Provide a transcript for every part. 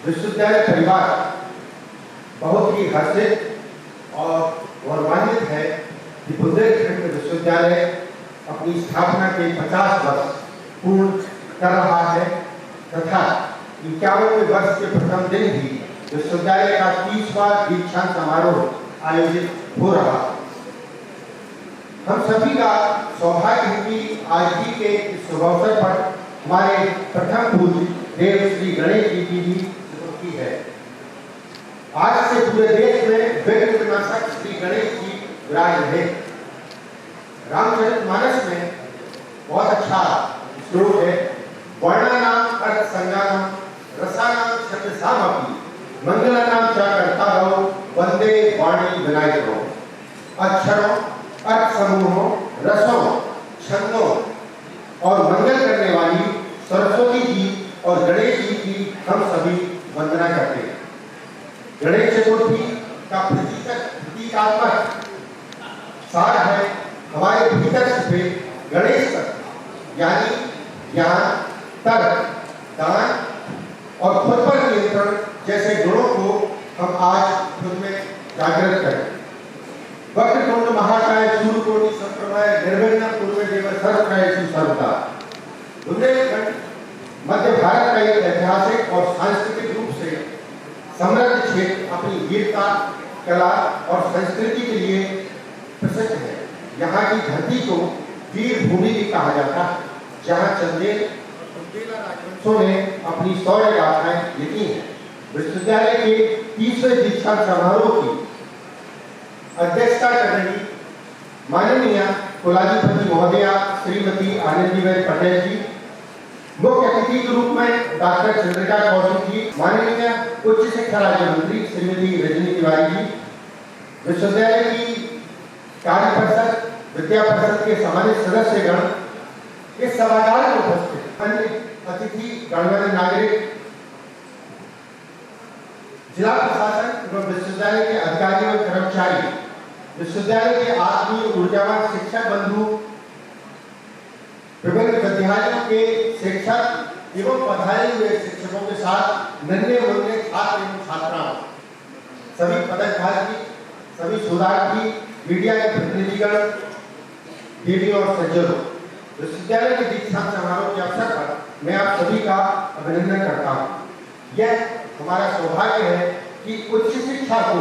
विश्वविद्यालय परिवार बहुत ही हर्षित और गौरवान्वित है कि बुंदेलखंड विश्वविद्यालय अपनी स्थापना के 50 वर्ष पूर्ण कर रहा है तथा 51वें वर्ष के प्रथम दिन ही विश्वविद्यालय का 30वां दीक्षांत समारोह आयोजित हो रहा है। हम सभी का सौभाग्य है कि आज ही के इस शुभ अवसर पर हमारे प्रथम पूज्य देव श्री गणेश जी की भी स्मृति है। आज से पूरे देश में विघ्न विनाशक श्री गणेश जी विराज रहे। रामचरितमानस में बहुत अच्छा श्लोक है, वर्णानाम अर्थ संज्ञानाम रसानाम शब्द सामपि मंगलानाम च कर्तारौ वंदे वाणी विनायको। अक्षरों, अर्थ समूहों, रसों, छंदों और मंगल करने वाली सरस्वती जी और गणेश जी की हम सभी वंदना करते हैं। गणेश चतुर्थी का प्रतीकात्मक सार है हमारे भीतर से गणेश तत्व यानी ज्ञान, तर्क, दान और खुद पर नियंत्रण जैसे गुणों को हम आज खुद में जागृत करें। वक्रतुंड महाकाय सूर्यकोटि समप्रभ निर्विघ्नं कुरु देव सर्वकार्येषु सर्वदा। बुंदेलखंड मध्य भारत का एक ऐतिहासिक और सांस्कृतिक रूप से समृद्ध क्षेत्र अपनी वीरता, कला और संस्कृति के लिए प्रसिद्ध है। यहाँ की धरती को वीर भूमि भी कहा जाता है, जहाँ चंदेल राजवंशों ने अपनी शौर्य गाथाएं लिखी हैं। विश्वविद्यालय के 30वें दीक्षांत समारोह की अध्यक्षता कर रही माननीय कुलाधिपति महोदया श्रीमती आनंदीबेन पटेल जी, मुख्य अतिथि के रूप में डॉक्टर चंद्रिका कौशिक जी, माननीय उच्च शिक्षा राज्य मंत्री श्रीमती रजनी तिवारी जी, विश्वविद्यालय की कार्य परिषद, विद्या परिषद के सम्मानित सदस्यगण, इस सभागार में उपस्थित अन्य अतिथि गणमान्य नागरिक, जिला प्रशासन एवं विश्वविद्यालय के अधिकारी एवं कर्मचारी, विश्वविद्यालय के आत्मीय ऊर्जावान शिक्षक बंधु, विभिन्न विद्यालयों के शिक्षक एवं पढ़ाए हुए शिक्षकों के साथ नन्हे मुन्ने छात्र एवं छात्राओं, सभी पदकधारी, सभी शोधार्थी, मीडिया के प्रतिनिधिगण, देवियों और सज्जनों, विश्वविद्यालय के दीक्षांत समारोह के अवसर पर मैं आप सभी का अभिनंदन करता हूँ। यह हमारा सौभाग्य है कि उच्च शिक्षा को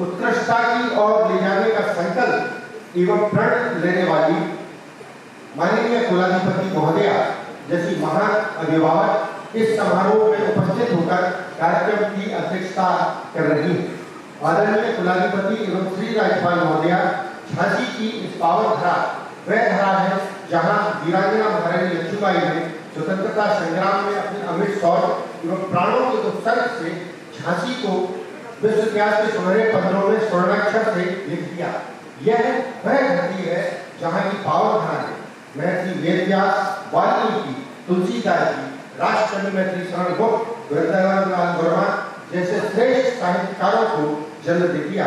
उत्कृष्टता की ओर ले जाने का संकल्प एवं प्रण लेने वाली माननीय कुलाधिपति महोदया जैसी महान अभिभावक इस समारोह में उपस्थित होकर कार्यक्रम की अध्यक्षता कर रही है। आदरणीय कुलाधिपति एवं श्री राज्यपाल महोदया, झांसी की इस पावन धरा वह धरा है जहां वीरांगना महारानी लक्ष्मीबाई ने स्वतंत्रता संग्राम में अपने अमिट शौर्य एवं प्राणों के उत्सर्ग से झांसी को विश्व इतिहास के सुनहरे पन्नों में स्वर्णाक्षर से लिख दिया। यह वह धरती है जहाँ की पावन धरा है महर्षि वेदव्यास, वाल्मीकि, तुलसीदास जी, राष्ट्रकवि मैत्री शरण गुप्त, वृंदावन वर्मा जैसे श्रेष्ठ साहित्यकारों को जन्म दे दिया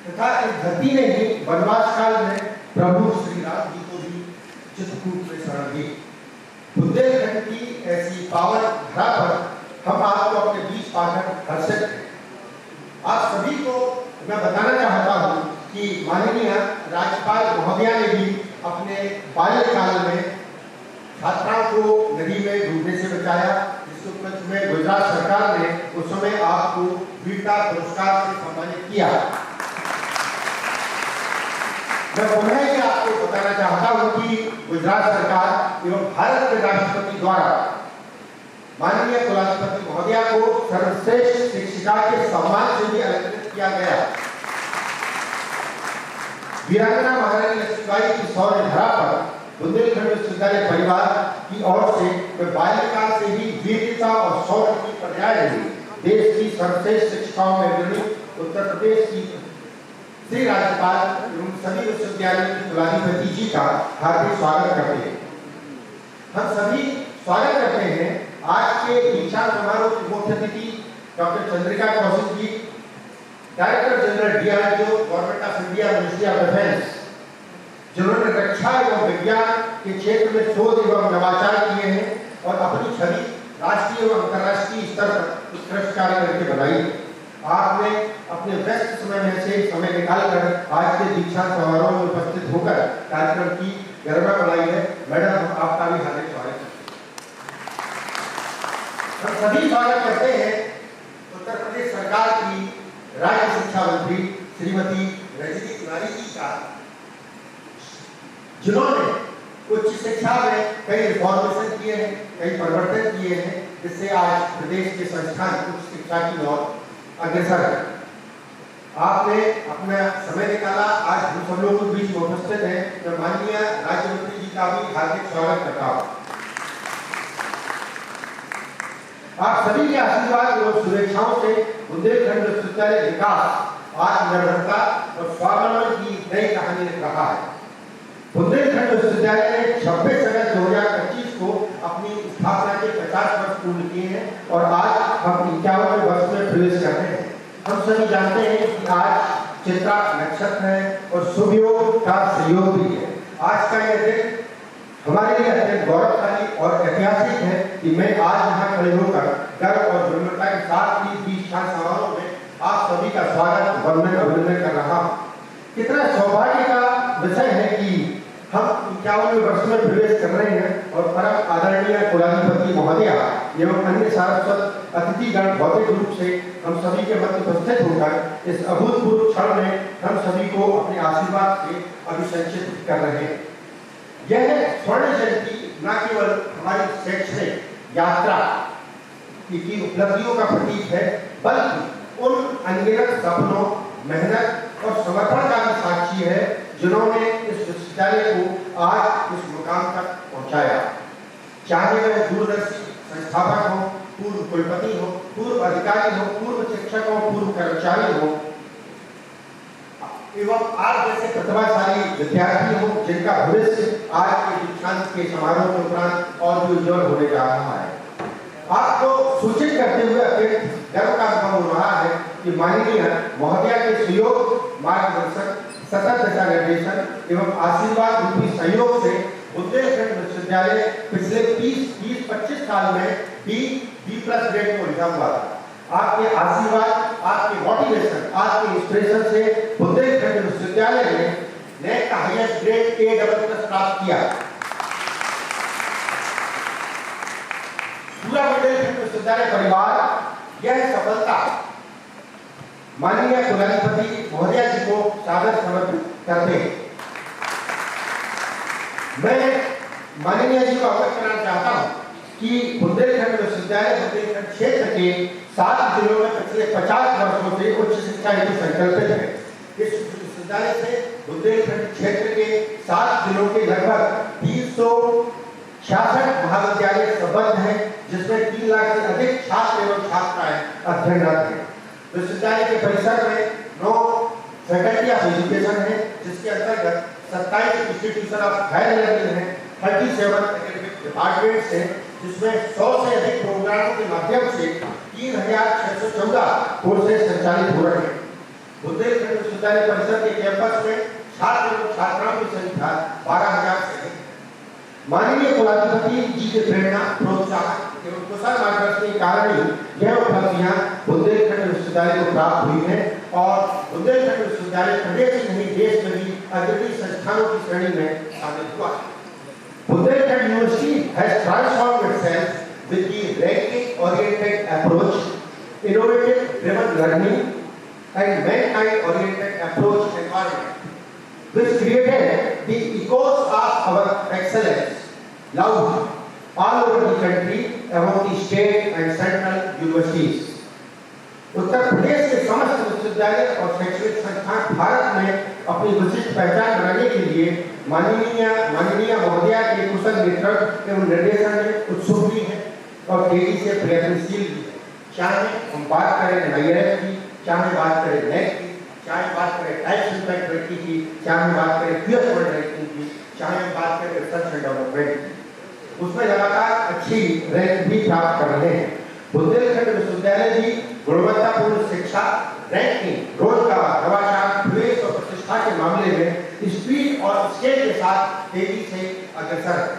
तथा इस धरती ने ही वनवास काल में प्रभु श्री राम जी को भी चित्रकूट में शरण दी। बुंदेलखंड की ऐसी पावन धरा पर हम आपको अपने बीच पाकर हर्षित हैं। आप सभी को मैं बताना चाहता हूँ कि माननीय राज्यपाल महोदया ने भी अपने बाल्यकाल में छात्राओं को नदी में डूबने से बचाया, जिसके उपलक्ष्य में गुजरात सरकार ने उस समय आपको वीरता पुरस्कार से सम्मानित किया। मैं पुनः ये आपको बताना चाहता हूँ कि गुजरात सरकार एवं भारत के राष्ट्रपति द्वारा माननीय कुलाधिपति महोदया को सर्वश्रेष्ठ शिक्षिका के सम्मान से भी अलंकृत किया गया। वीरांगना महारानी लक्ष्मीबाई की शौर्य धरा पर बुंदेलखंड विश्वविद्यालय परिवार की ओर से वे बाल्यकाल से ही वीरता और शौर्य की पर्याय रही। देश की सर्वश्रेष्ठ शिक्षाओं में अग्रणी उत्तर प्रदेश की श्री राज्यपाल एवं सभी विश्वविद्यालयों के कुलाधिपति जी का हार्दिक स्वागत करते हैं। हम सभी स्वागत करते हैं आज के दीक्षांत समारोह के मुख्य अतिथि doctor Chandrika Kaushik ji, director general DRDO, government of India, ministry of defence, जिन्होंने रक्षा एवं विज्ञान के क्षेत्र में शोध एवं नवाचार किए हैं और अपनी छवि राष्ट्रीय राष्ट्रीय एवं अंतर्राष्ट्रीय स्तर पर उत्कृष्ट कार्य करके बनाई। आपने अपने व्यस्त समय में से समय निकालकर आज के दीक्षांत समारोह में उपस्थित होकर कार्यक्रम की गरिमा बढ़ाई है। मैडम, आपका भी हार्दिक स्वागत है। हम सभी स्वागत करते हैं उत्तर प्रदेश सरकार की राज्य शिक्षा मंत्री श्रीमती रजनी तिवारी जी का, जिन्होंने उच्च शिक्षा में कई रिफॉर्मेशन किए हैं, कई परिवर्तन किए हैं, जिससे आज प्रदेश के संस्थान उच्च शिक्षा की ओर अग्रसर है। आपने अपना समय निकाला, आज हम सब लोग के बीच में उपस्थित हैं। मैं माननीय राज्य मंत्री जी का भी हार्दिक स्वागत करता हूँ। आप सभी के आशीर्वाद और शुभेच्छाओं से बुंदेलखंड विश्वविद्यालय विकास, आत्मनिर्भरता और स्वावलंबन की नई कहानी लिख रहा है। बुंदेलखंड विश्वविद्यालय ने 26 अगस्त 2025 को अपनी स्थापना के 50 वर्ष पूर्ण किए हैं और आज हम 51वें वर्ष में प्रवेश कर रहे हैं। हम सभी जानते हैं कि आज चित्रा नक्षत्र है और शुभ योग का संयोग भी है। आज का यह दिन हमारे लिए अत्यंत गौरवशाली और ऐतिहासिक है कि मैं आज यहाँ खड़े होकर गर्व और विनम्रता के साथ ही दीक्षांत समारोह में आप सभी का स्वागत, वंदन, अभिनंदन कर रहा हूँ। कितना सौभाग्य का विषय है कि हम 51वें वर्ष में प्रवेश कर रहे हैं और परम आदरणीय कुलाधिपति महोदया एवं अन्य सारस्वत अतिथिगण भौतिक रूप से हम सभी के मध्य उपस्थित होकर इस अभूतपूर्व क्षण में हम सभी को अपने आशीर्वाद से अभिषेचित कर रहे हैं। यह स्वर्ण जयंती न केवल हमारी शैक्षणिक यात्रा की उपलब्धियों का प्रतीक है, बल्कि उन अनगिनत सपनों, मेहनत और समर्पण का भी साक्षी है जिन्होंने इस विश्वविद्यालय को आज इस मुकाम तक पहुंचाया। चाहे वह दूरदर्शी संस्थापक हो, पूर्व कुलपति हो, पूर्व अधिकारी हो, पूर्व शिक्षक हो, पूर्व कर्मचारी हो एवं आज जैसे प्रतिभाशाली विद्यार्थी हो, जिनका भविष्य आज के दीक्षांत के समारोह के उपरांत और भी उज्जवल होने जा रहा है। आपको सूचित करते हुए अत्यंत गर्व का अनुभव हो रहा है कि माननीय महोदया के सहयोग, मार्गदर्शन, सतत दिशा निर्देशन एवं आशीर्वाद रूपी सहयोग से बुंदेलखंड विश्वविद्यालय पिछले 20-25 साल में B+ ग्रेड को लिखा हुआ था। आपके आशीर्वाद, आपके मोटिवेशन, आपके इंस्पिरेशन से बुंदेलखंड विश्वविद्यालय ने NAC का हाईएस्ट ग्रेड A++ प्राप्त किया। पूरा बुंदेलखंड विश्वविद्यालय परिवार यह सफलता माननीय कुलाधिपति महोदया जी को सादर समर्पित करते हैं। मैं माननीय जी को अवगत कराना चाहता हूँ कि बुंदेलखंड विश्वविद्यालय बुंदेलखंड क्षेत्र के 7 जिलों में पिछले 50 वर्षों से उच्च शिक्षा हेतु संकल्पित है। इस विश्वविद्यालय से बुंदेलखंड क्षेत्र के 7 जिलों के लगभग 366 महाविद्यालय संबद्ध हैं, जिसमें 3 लाख से अधिक छात्र एवं छात्राएं अध्ययनरत हैं। विश्वविद्यालय के परिसर में 9 फैकल्टी ऑफ एजुकेशन है, जिसके अंतर्गत 27 इंस्टीट्यूशन ऑफ हायर लर्निंग है, 37 एकेडमिक डिपार्टमेंट्स हैं, जिसमें 100 से अधिक प्रोग्रामों के माध्यम से 3614 कोर्सेज संचालित हो रहे हैं। बुंदेलखंड विश्वविद्यालय परिसर के कैंपस में छात्र एवं छात्राओं की संख्या 12,000 से अधिक। माननीय कुलाधिपति जी के प्रेरणा, प्रोत्साहन एवं कुशल मार्गदर्शन के कारण ही यह उपलब्धियां बुंदेलखंड विश्वविद्यालय को प्राप्त हुई हैं और बुंदेलखंड विश्वविद्यालय प्रदेश ही नहीं देश में भी अग्रणी संस्थानों की श्रेणी में शामिल हुआ। Bundelkhand university has transformed itself with the ranking-oriented approach, innovative-driven learning, and mankind-oriented approach environment, which created the echoes of our excellence loud all over the country among the state and central universities. Uttar Pradesh के समस्त विश्वविद्यालय और शैक्षणिक संस्थान भारत में अपनी विशिष्ट पहचान बनाने के लिए माननीय महोदया के कुशल नेतृत्व एवं निर्देशन में उत्सुक भी है और तेजी से प्रयत्नशील भी है। चाहे हम बात करें NIRF की, चाहे बात करें NAC की, चाहे बात करें टाइप्स इंस्पेक्टरेट की, चाहे बात करें QS वर्ल्ड रैंकिंग की, चाहे हम बात करें रिसर्च एंड डेवलपमेंट की, उसमें लगातार अच्छी रैंक भी प्राप्त कर रहे हैं। बुंदेलखंड विश्वविद्यालय भी गुणवत्तापूर्ण शिक्षा, रैंकिंग, रोजगार, नवाचार, निवेश और प्रतिष्ठा के मामले में स्पीड और स्केल के साथ तेजी से अग्रसर है।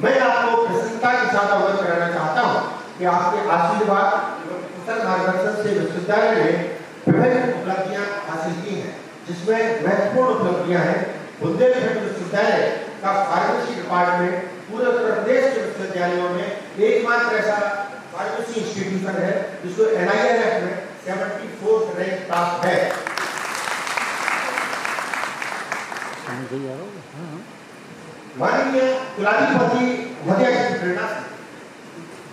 मैं आपको प्रसन्नता के साथ अवगत कराना चाहता हूँ कि कि आपके आशीर्वाद एवं कुशल मार्गदर्शन से विश्वविद्यालय ने विभिन्न उपलब्धियां हासिल की हैं, जिसमें महत्वपूर्ण उपलब्धियां हैं। बुंदेलखंड विश्वविद्यालय का फार्मेसी डिपार्टमेंट पूरे उत्तर प्रदेश के विश्वविद्यालयों में एकमात्र ऐसा फार्मेसी इंस्टीट्यूशन है जिसको NIRF में 74th रैंक प्राप्त है। माननीय कुलाधिपति महोदय की प्रेरणा से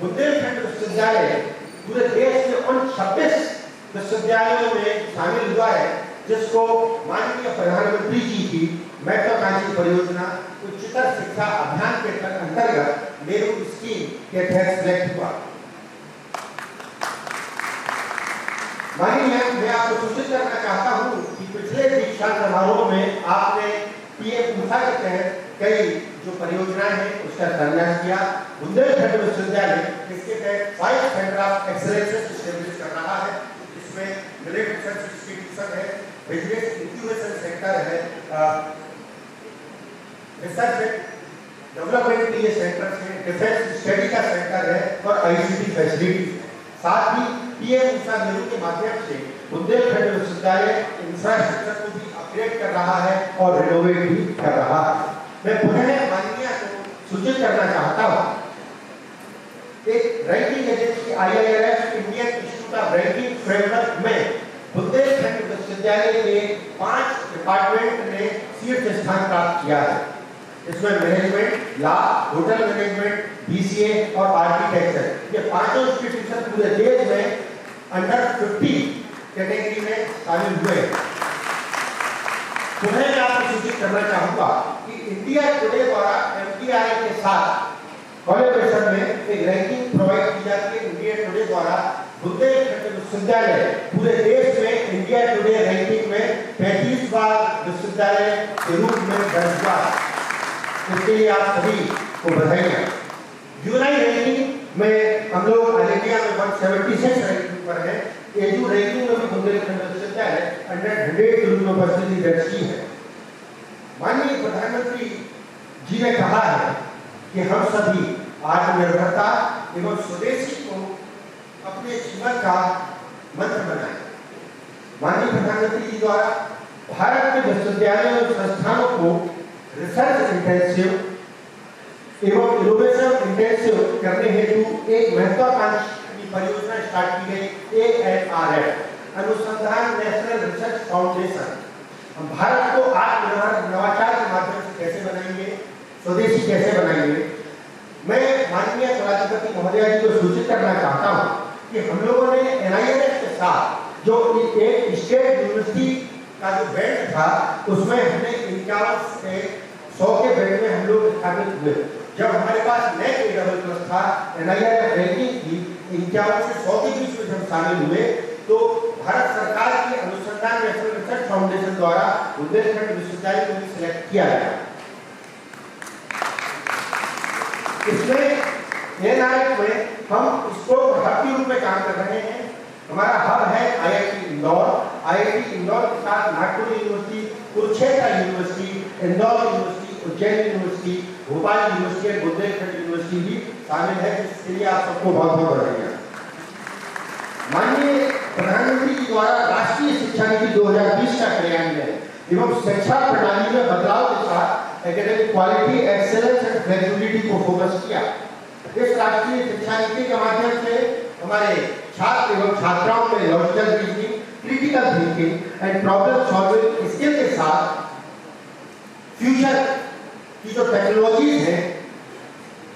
बुंदेलखंड विश्वविद्यालय पूरे देश के उन 26 विश्वविद्यालयों में शामिल हुआ है जिसको माननीय प्रधानमंत्री जी की महत्वाकांक्षी परियोजना उच्चतर शिक्षा अभियान के अंतर्गत मेरू स्कीम के तहत सिलेक्ट हुआ। माननीय, मैं आपको सूचित करना चाहता हूं कि पिछले दीक्षांत समारोह में आपने PM ऊषा के तहत कई जो परियोजनाएं हैं उसका शिलान्यास किया। बुंदेलखंड विश्वविद्यालय इसके तहत 5 सेंटर ऑफ एक्सीलेंस एस्टैब्लिश कर रहा है, जिसमें मिलिट्री रिसर्च इंस्टीट्यूशन है, बिजनेस इंक्यूबेशन सेंटर है, रिसर्च डेवलपमेंट के लिए सेंटर्स हैं, डिफेंस स्टडी का सेंटर है और ICT फैसिलिटी। साथ ही PM ऊषा मेरू के माध्यम से बुंदेलखंड विश्वविद्यालय इंफ्रास्ट्रक्चर को भी अपग्रेड कर रहा है और रिनोवेट भी कर रहा है। मैं पुनः माननीय को सूचित करना चाहता हूं, एक ranking agency IIRF Indian institute of ranking framework में बुंदेलखंड विश्वविद्यालय के 5 डिपार्टमेंट ने शीर्ष स्थान प्राप्त किया है। इसमें management, law, hotel management, BCA और आर्किटेक्चर, ये पांचों इंस्टीट्यूशन पूरे देश में अंडर 50 कैटेगरी में शामिल हुए। तुम्हें मैं आपको सूचित करना चाहूंगा कि इंडिया टुडे द्वारा MTI के साथ कोलैबोरेशन में एक रैंकिंग प्रोवाइड की जाती है। इंडिया टुडे द्वारा बुंदेलखंड विश्वविद्यालय पूरे देश में इंडिया टुडे रैंकिंग में 35वां विश्वविद्यालय के रूप में दर्ज हुआ। इसके लिए आप सभी को बधाई। यूनाई रैंकिंग में हम लोग ऑल इंडिया में 176 रैंकिंग पर है। एजू रैंकिंग में भी बुंदेलखंड विश्वविद्यालय अंडर 100 के रूप में उपस्थिति दर्ज की है। माननीय प्रधानमंत्री जी ने कहा है कि हम सभी आत्मनिर्भरता एवं स्वदेशी को अपने जीवन का मंत्र बनाएं। माननीय प्रधानमंत्री जी द्वारा भारत के विश्वविद्यालयों और संस्थानों को रिसर्च इंटेंसिव एवं इनोवेशन इंटेंसिव करने हेतु एक महत्वाकांक्षी परियोजना स्टार्ट की गई, ANRF, अनुसंधान नेशनल रिसर्च फाउंडेशन। हम भारत को आत्मनिर्भर नवाचार के माध्यम से कैसे बनाएंगे, स्वदेशी कैसे बनाएंगे। मैं माननीय कुलाधिपति महोदय जी को सूचित करना चाहता हूँ कि हम लोगों ने NIRF के साथ जो एक स्टेट यूनिवर्सिटी का जो बेल्ट था उसमें हमने 51 से 100 के बेल्ट में हम लोग स्थापित हुए। जब हमारे पास NAC A++ था, NIRF रैंकिंग की 51 से 100 के बीच में जब शामिल हुए तो भारत सरकार की अनुसंधान नेशनल रिसर्च फाउंडेशन द्वारा बुंदेलखंड विश्वविद्यालय को भी सिलेक्ट किया गया। इसमें NIRF में हम इसको हब के रूप में काम कर रहे हैं। हमारा हब है IIT इंदौर। IIT इंदौर के साथ Nagpur university, Kurukshetra university, Indore university, Ujjain university, Bhopal university और बुंदेलखंड यूनिवर्सिटी भी शामिल है, जिसके लिए आप सबको बहुत बहुत बधाई। माननीय प्रधानमंत्री जी द्वारा राष्ट्रीय शिक्षा नीति 2020 का क्रियान्वयन एवं शिक्षा प्रणाली में बदलाव के साथ academic quality, excellence and flexibility को फोकस किया। इस राष्ट्रीय शिक्षा नीति के माध्यम से हमारे छात्र एवं छात्राओं में logical reasoning, critical thinking and problem solving skill के साथ फ्यूचर की जो टेक्नोलॉजीज हैं,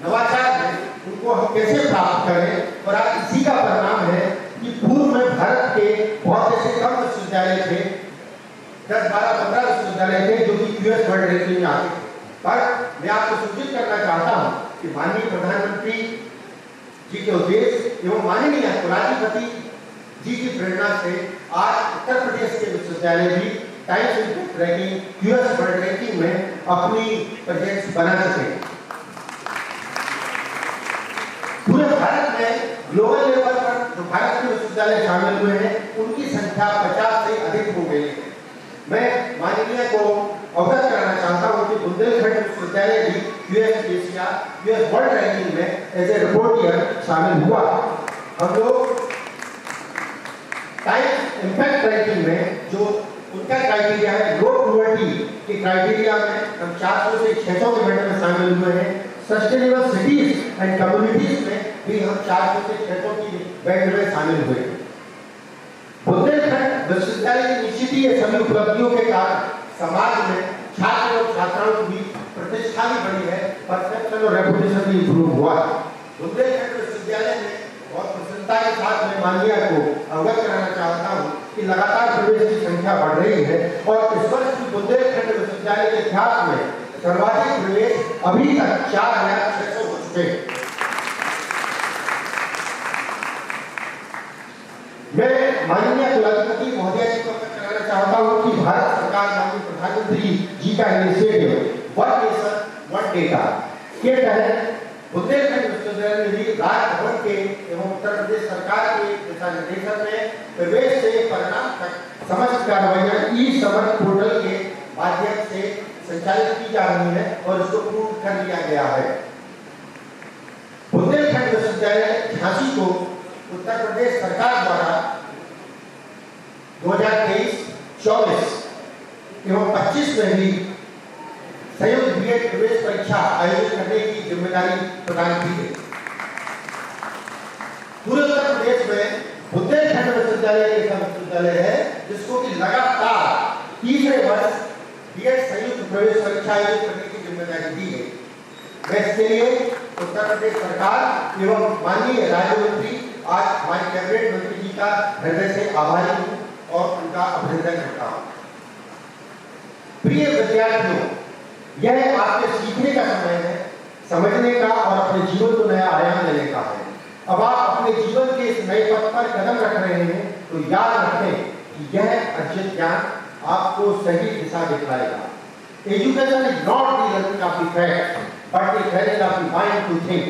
नवाचार हैं, उनको हम कैसे प्राप्त करें। और आज इसी का परिणाम है कि पूर्व में भारत के बहुत ऐसे कम विश्वविद्यालय थे, 10, 12, 15 विश्वविद्यालय थे जो कि QS वर्ल्ड रैंकिंग में आते थे। पर मैं आपको सूचित करना चाहता हूं कि माननीय प्रधानमंत्री जी के उद्देश्य एवं माननीय कुलाधिपति जी की प्रेरणा से आज उत्तर प्रदेश के विश्वविद्यालय भी times impact ranking, QS world ranking में अपनी प्रेजेंस बना सके। पूरे भारत में ग्लोबल लेवल पर जो भारत के विश्वविद्यालय शामिल हुए हैं उनकी संख्या 50 से अधिक हो गई है। मैं माननीय को अवगत कराना चाहता हूँ कि बुंदेलखंड विश्वविद्यालय भी US Asia US world ranking में एज ए रिपोर्टर शामिल हुआ। हम लोग टाइम्स इम्पैक्ट रैंकिंग में जो उनका क्राइटेरिया है लो पॉवर्टी के क्राइटेरिया में हम 400 से 600 के बैंड में शामिल हुए हैं। सस्टेनेबल सिटीज एंड कम्युनिटीज में भी हम 400 से 600 की बैंड में शामिल हुए। बुंदेलखंड विश्वविद्यालय की निश्चित ही सभी उपलब्धियों के कारण समाज में छात्र और छात्राओं की भी प्रतिष्ठा भी बढ़ी है, परसेप्शन और रेपुटेशन भी इंप्रूव हुआ है। बुंदेलखंड विश्वविद्यालय में बहुत प्रसन्नता के साथ मैं माननीय को अवगत कराना चाहता हूँ कि लगातार प्रवेश की संख्या बढ़ रही है और इस वर्ष की बुंदेलखंड विश्वविद्यालय के इतिहास में सर्वाधिक प्रवेश अभी तक 4600 हो चुके हैं। मैं माननीय कुलाधिपति महोदय जी को अवगत कराना चाहता हूँ कि भारत सरकार माननीय प्रधानमंत्री जी का initiative one nation one data के तहत बुंदेलखंड विश्वविद्यालय में भी राजभवन के एवं उत्तर प्रदेश सरकार के दिशा निर्देशन में प्रवेश से परिणाम तक समस्त कार्रवाइयां ई समर्थ पोर्टल के माध्यम से संचालित की जा रही है और इसको पूर्ण कर लिया गया है। बुंदेलखंड विश्वविद्यालय झांसी को उत्तर प्रदेश सरकार द्वारा 2023, 24 एवं 25 में भी संयुक्त बीएड प्रवेश परीक्षा आयोजित करने की जिम्मेदारी प्रदान की गई। पूरे उत्तर प्रदेश में बुंदेलखंड विश्वविद्यालय एक विश्वविद्यालय है जिसको कि लगातार तीसरे वर्ष बीएड संयुक्त प्रवेश परीक्षा आयोजित करने की जिम्मेदारी दी गई। मैं इसके लिए उत्तर प्रदेश सरकार एवं माननीय राज्य मंत्री आज हमारे कैबिनेट मंत्री जी का हृदय से आभारी हूँ और उनका अभिनंदन करता हूँ। प्रिय विद्यार्थियों, यह आपके सीखने का समय है, समझने का और अपने जीवन को नया आयाम देने का है। अब आप अपने जीवन के इस नए पथ पर कदम रख रहे हैं तो याद रखें कि यह अर्जित ज्ञान आपको सही दिशा दिखाएगा। Education is not the learning of the fact but the training of the mind to think.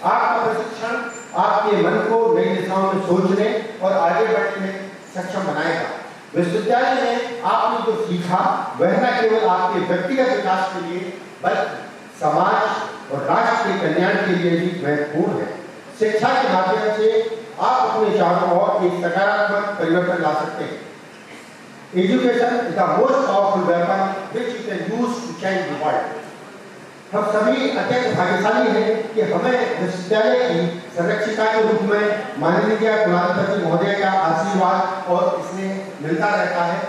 आपका प्रशिक्षण आपके मन को नई दिशाओं में सोचने और आगे बढ़ने में सक्षम बनाएगा। विश्वविद्यालय में आपने जो सीखा वह न केवल आपके व्यक्तिगत विकास के लिए बल्कि समाज और राष्ट्र के कल्याण के लिए भी महत्वपूर्ण है। शिक्षा के माध्यम से आप अपने चारों ओर एक सकारात्मक परिवर्तन ला सकते हैं। Education is the most powerful weapon which you can use to change the world. हम सभी अत्यंत भाग्यशाली हैं कि हमें विश्वविद्यालय की संरक्षिका के रूप में माननीय कुलाधिपति महोदय का आशीर्वाद और स्नेह मिलता रहता है,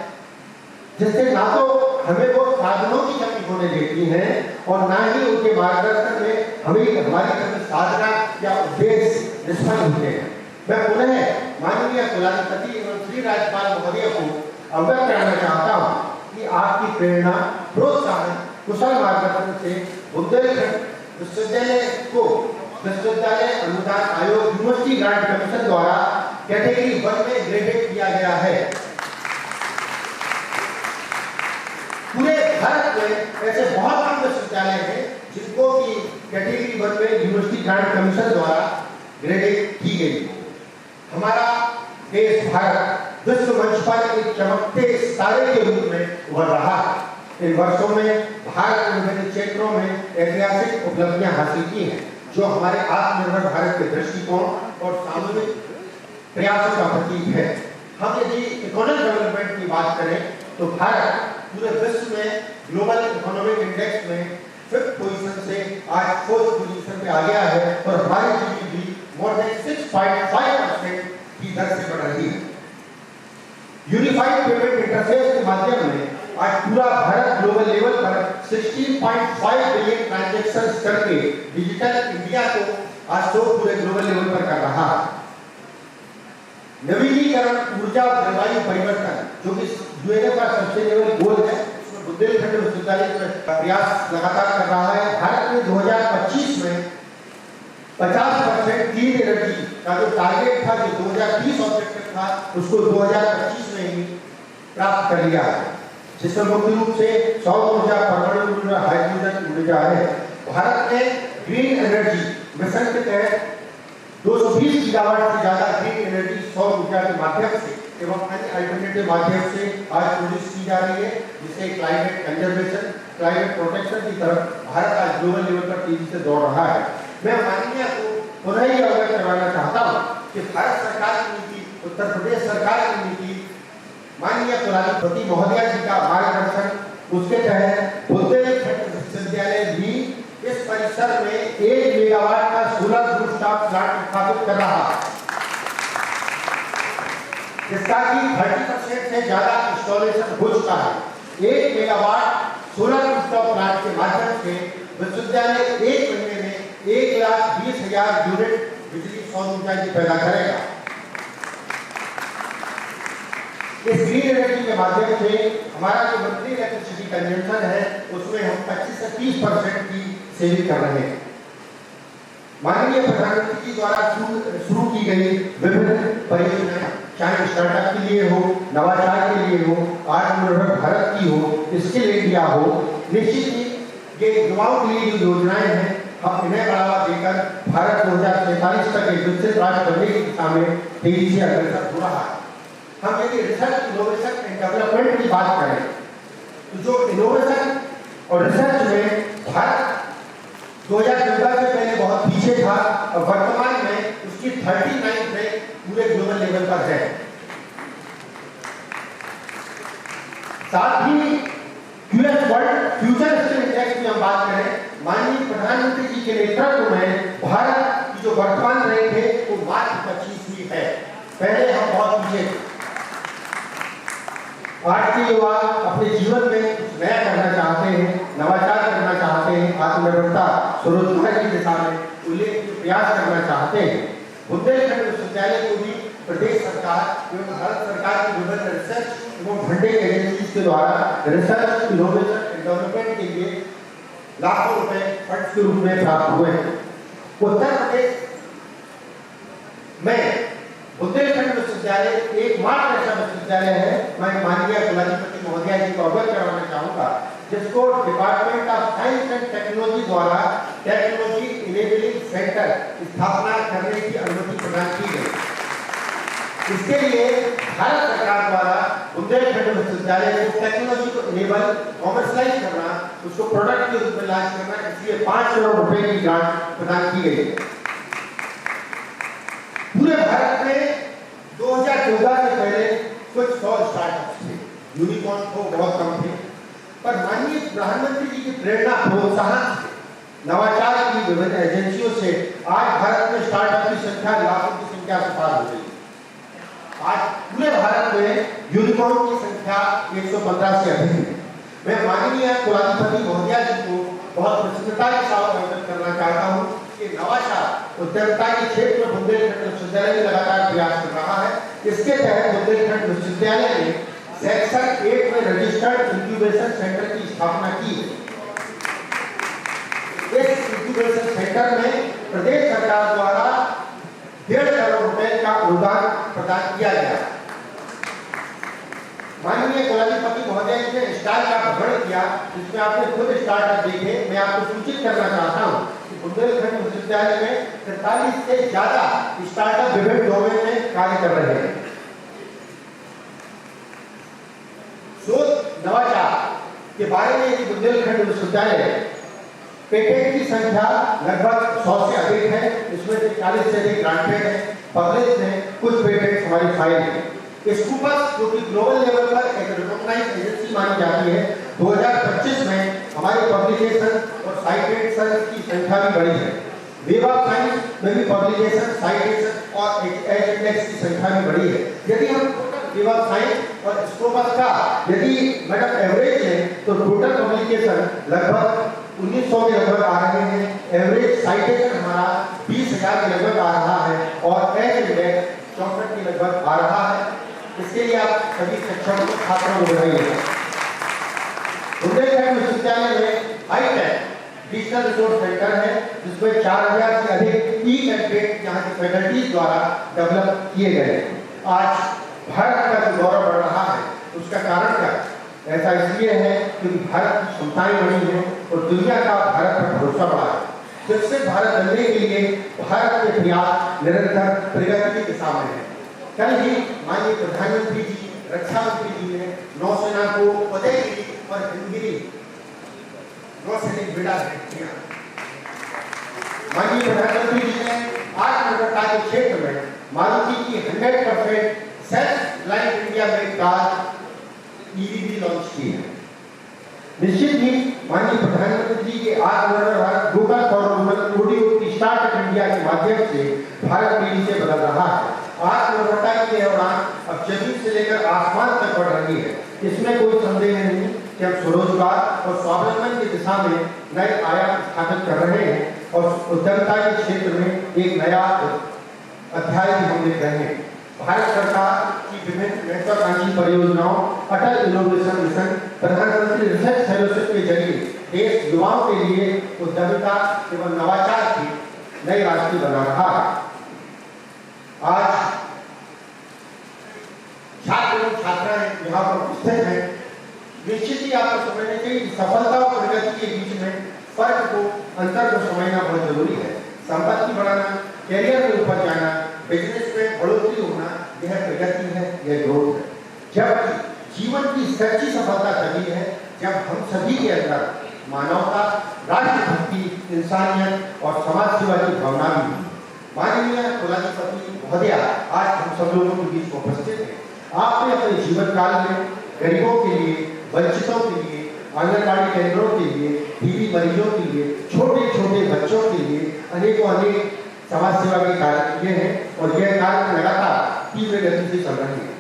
जिससे ना तो हमें वो साधनों की कमी होने देती है और ना ही उनके मार्गदर्शन में हमें हमारी कभी साधना या उद्देश्य निष्फल होते हैं। मैं पुनः माननीय कुलाधिपति एवं श्री राज्यपाल महोदय को अवगत कराना चाहता हूँ कि आपकी प्रेरणा, प्रोत्साहन, कुशल मार्गदर्शन से बुंदेलखंड विश्वविद्यालय को विश्वविद्यालय अनुदान आयोग यूनिवर्सिटी ग्रांट कमीशन द्वारा कैटेगरी 1 में ग्रेडेड किया गया है। पूरे भारत में ऐसे बहुत कम विश्वविद्यालय हैं जिनको की कैटेगरी 1 में यूनिवर्सिटी ग्रांट कमीशन द्वारा ग्रेडेड की गई। हमारा देश भारत विश्व मंच पर एक चमकते सितारे के रूप में उभर रहा है। इन वर्षों में भारत ने विभिन्न क्षेत्रों में ऐतिहासिक उपलब्धियां हासिल की हैं, जो हमारे आत्मनिर्भर भारत के दृष्टिकोण और सामूहिक प्रयासों का प्रतीक है। हम यदि इकोनॉमिक डेवलपमेंट की बात करें तो भारत पूरे विश्व में ग्लोबल इकोनॉमिक इंडेक्स में 5th पोजीशन से आज 4th पोजीशन पे आ गया है और हमारी जीडीपी मोर देन 6.5% की दर से बढ़ रही है। यूनिफाइड पेमेंट इंटरफेस के माध्यम में आज पूरा भारत ग्लोबल लेवल पर 16.5 बिलियन ट्रांजैक्शंस करके डिजिटल इंडिया को आज तो पूरे ग्लोबल लेवल पर कर रहा है। नवीनीकरण ऊर्जा और जलवायु परिवर्तन जो कि यूएनएफ का सस्टेनेबल गोल है, उसमें बुंदेलखंड विश्वविद्यालय में प्रयास लगातार कर रहा है। भारत में 2025 में 50% क्लीन एनर्जी का जो टारगेट था, जो 2030 ऑब्जेक्टिव था, उसको 2025 में ही प्राप्त कर लिया है, जिसमें मुख्य रूप से सौर ऊर्जा, परमाणु ऊर्जा, हाइड्रोजन ऊर्जा है। भारत ने ग्रीन एनर्जी मिशन के तहत 220 गीगावाट से ज्यादा ग्रीन एनर्जी सौर ऊर्जा के माध्यम से एवं अन्य अल्टरनेटिव माध्यम से आज प्रोड्यूस की जा रही है, जिससे क्लाइमेट कंजर्वेशन, क्लाइमेट प्रोटेक्शन की तरफ भारत आज ग्लोबल लेवल पर तेजी से दौड़ रहा है। मैं माननीय को पुनः ही अवगत करवाना चाहता हूँ कि भारत सरकार की नीति, उत्तर प्रदेश सरकार की नीति, माननीय कुलाधिपति महोदया जी का मार्गदर्शन, उसके तहत बुंदेलखंड विश्वविद्यालय भी इस परिसर में 1 मेगावाट का सोलर रूफटॉप प्लांट स्थापित कर रहा है, जिसका कि 30% से ज्यादा इंस्टॉलेशन हो चुका है। 1 मेगावाट सोलर रूफटॉप प्लांट के माध्यम से विश्वविद्यालय 1 महीने में 1,20,000 यूनिट बिजली सौर ऊर्जा की पैदा करेगा। इस ग्रीन एनर्जी के माध्यम से हमारा जो मंथली इलेक्ट्रिसिटी कंजम्पशन है, उसमें हम 25 से 30% की सेविंग कर रहे हैं। माननीय प्रधानमंत्री जी द्वारा शुरू की गई विभिन्न परियोजनाएं, चाहे स्टार्टअप के लिए हो, नवाचार के लिए हो, आत्मनिर्भर भारत की हो, स्किल इंडिया हो, निश्चित ही ये युवाओं के लिए जो योजनाएं हैं, हम इन्हें बढ़ावा देकर भारत 2047 तक एक विकसित राष्ट्र बनने की दिशा में तेजी से अग्रसर हो रहा है। हम यदि रिसर्च, इनोवेशन एंड डेवलपमेंट की बात करें, तो जो इनोवेशन और रिसर्च में भारत 2014 से पहले बहुत पीछे था और वर्तमान में उसकी 39 रैंक पूरे ग्लोबल लेवल पर है। साथ ही US world future skill index की हम बात करें, माननीय प्रधानमंत्री जी के नेतृत्व में भारत की जो वर्तमान रैंक है वो मात्र 25वीं है। पहले हम बहुत पीछे थे। आज के युवा अपने जीवन में कुछ नया करना चाहते हैं, नवाचार करना चाहते हैं, आत्मनिर्भरता, स्वरोजगार की दिशा में उल्लेखनीय प्रयास करना चाहते हैं। बुंदेलखंड विश्वविद्यालय को भी प्रदेश सरकार एवं भारत सरकार की विभिन्न रिसर्च एवं फंडिंग एजेंसी के द्वारा रिसर्च, इनोवेशन एंड डेवलपमेंट के लिए लाखों रुपए फंड के रूप में प्राप्त हुए हैं। उत्तर प्रदेश में बुंदेलखंड विश्वविद्यालय एकमात्र ऐसा विश्वविद्यालय है, मैं माननीय कुलाधिपति महोदया जी को अवगत करवाना चाहूंगा, जिसको department of science and technology द्वारा टेक्नोलॉजी इनेबलिंग सेंटर स्थापना करने की अनुमति प्रदान की गई। इसके लिए भारत सरकार द्वारा बुंदेलखंड विश्वविद्यालय को टेक्नोलॉजी को इनेबल, कॉमर्शलाइज करना, उसको प्रोडक्ट के रूप में लॉन्च करना, इसलिए 5 करोड़ रुपए की ग्रांट प्रदान की गई है। पूरे भारत में 2014 से पहले कुछ 100 स्टार्टअप्स थे, यूनिकॉर्न तो बहुत कम थे, पर माननीय प्रधानमंत्री जी की प्रेरणा, प्रोत्साहन, नवाचार की विभिन्न एजेंसियों से आज भारत में स्टार्टअप की संख्या लाखों की संख्या से पार हो गई। आज पूरे भारत में यूनिकॉर्न की संख्या 115 से अधिक है। मैं माननीय कुलाधिपति महोदया जी को बहुत प्रसन्नता के साथ अवगत करना चाहता हूँ कि नवाचार उद्यमिता के क्षेत्र में बुंदेलखंड विश्वविद्यालय लगातार प्रयास कर रहा है। इसके तहत बुंदेलखंड विश्वविद्यालय ने सेक्शन 8 में रजिस्टर्ड इंक्यूबेशन सेंटर की स्थापना की है। इस इंक्यूबेशन सेंटर में प्रदेश सरकार द्वारा 1.5 करोड़ रुपए का अनुदान प्रदान किया गया। माननीय कुलाधिपति महोदय जी ने स्टार्ट का भ्रमण किया, जिसमें आपने खुद स्टार्टअप देखे। मैं आपको सूचित करना चाहता हूँ कि बुंदेलखंड विश्वविद्यालय में 43 से ज्यादा स्टार्टअप विभिन्न डोमेन में कार्य कर रहे हैं। शोध नवाचार के बारे में यदि बुंदेलखंड विश्वविद्यालय, पेटेंट की संख्या लगभग 100 से अधिक है, इसमें से 40 से अधिक ग्रांटेड है, पब्लिश है, कुछ पेटेंट हमारी फाइल है। स्कूपस जो कि ग्लोबल लेवल पर एक रिकॉग्नाइज्ड एजेंसी मानी जाती है, 2025 में हमारी पब्लिकेशन और साइटेशन की संख्या भी बढ़ी है। वेब ऑफ साइंस में भी पब्लिकेशन, साइटेशन और इंडेक्स की संख्या भी बढ़ी है। यदि हम वेब ऑफ साइंस और स्कूपस का यदि मैडम एवरेज है, तो टोटल पब्लिकेशन लगभग 1900 के लगभग आ रहे हैं। एवरेज साइटेशन हमारा 20,000 के लगभग आ रहा है और इंडेक्स 64 के लगभग आ रहा है। इसके लिए आप सभी शिक्षकों को, छात्रों को बधाई। बुंदेलखंड विश्वविद्यालय में हाईटेक डिजिटल रिसोर्स सेंटर है, जिसमें 4000 से अधिक ई कंटेंट यहाँ की फैकल्टीज द्वारा डेवलप किए गए। आज भारत का जो गौरव बढ़ रहा है, उसका कारण क्या? ऐसा इसलिए है क्योंकि भारत की क्षमताएं बढ़ी हैं और दुनिया का भारत पर भरोसा बढ़ा है। विकसित भारत बनने के लिए भारत के प्रयास निरंतर प्रगति की दिशा में है। कल ही माननीय प्रधानमंत्री जी, रक्षा मंत्री जी ने नौसेना को उदयगिरी और हिमगिरी नौसैनिक बेड़ा भेंट किया। माननीय प्रधानमंत्री जी ने आत्मनिर्भरता के क्षेत्र में मारुति की 100% सेल्फ लाइन इंडिया में कार ईवी लॉन्च की है। निश्चित ही माननीय प्रधानमंत्री जी के आत्मनिर्भर Bharat global for women ODO startup India के माध्यम से भारत तेजी से बदल रहा है। आत्मनिर्भरता की यह उड़ान अब जमीन से लेकर आसमान तक बढ़ रही है। इसमें कोई संदेह नहीं कि हम स्वरोजगार और स्वावलंबन की दिशा में नए आयाम स्थापित कर रहे हैं और उद्यमता के क्षेत्र में एक नया अध्याय भी हम देख रहे हैं। भारत सरकार की विभिन्न महत्वाकांक्षी परियोजनाओं, अटल इनोवेशन मिशन, प्रधानमंत्री रिसर्च फेलोशिप के जरिए देश युवाओं के लिए उद्यमिता एवं नवाचार की नई रास्ते बना रहा है। आज छात्र एवं छात्राएं यहाँ पर उपस्थित हैं। निश्चित ही आपको समझना चाहिए कि सफलता और प्रगति के बीच में फर्क को, अंतर को समझना बहुत जरूरी है। संपत्ति बढ़ाना, कैरियर में ऊपर जाना, बिजनेस में बढ़ोतरी होना, यह प्रगति है, यह ग्रोथ है। जबकि जीवन की सच्ची सफलता तभी है जब हम सभी के अंदर मानवता, राष्ट्रभक्ति, इंसानियत और समाज सेवा की भावना भी है। माननीय कुलाधिपति महोदय आज हम सब लोगों के बीच उपस्थित हैं। आपने अपने जीवन काल में गरीबों के लिए, वंचितों के लिए, आंगनबाड़ी केंद्रों के लिए, टीबी मरीजों के लिए, छोटे छोटे बच्चों के लिए अनेक समाज सेवा के कार्य किए हैं और यह कार्य लगातार तीव्र गति से चल रहे हैं।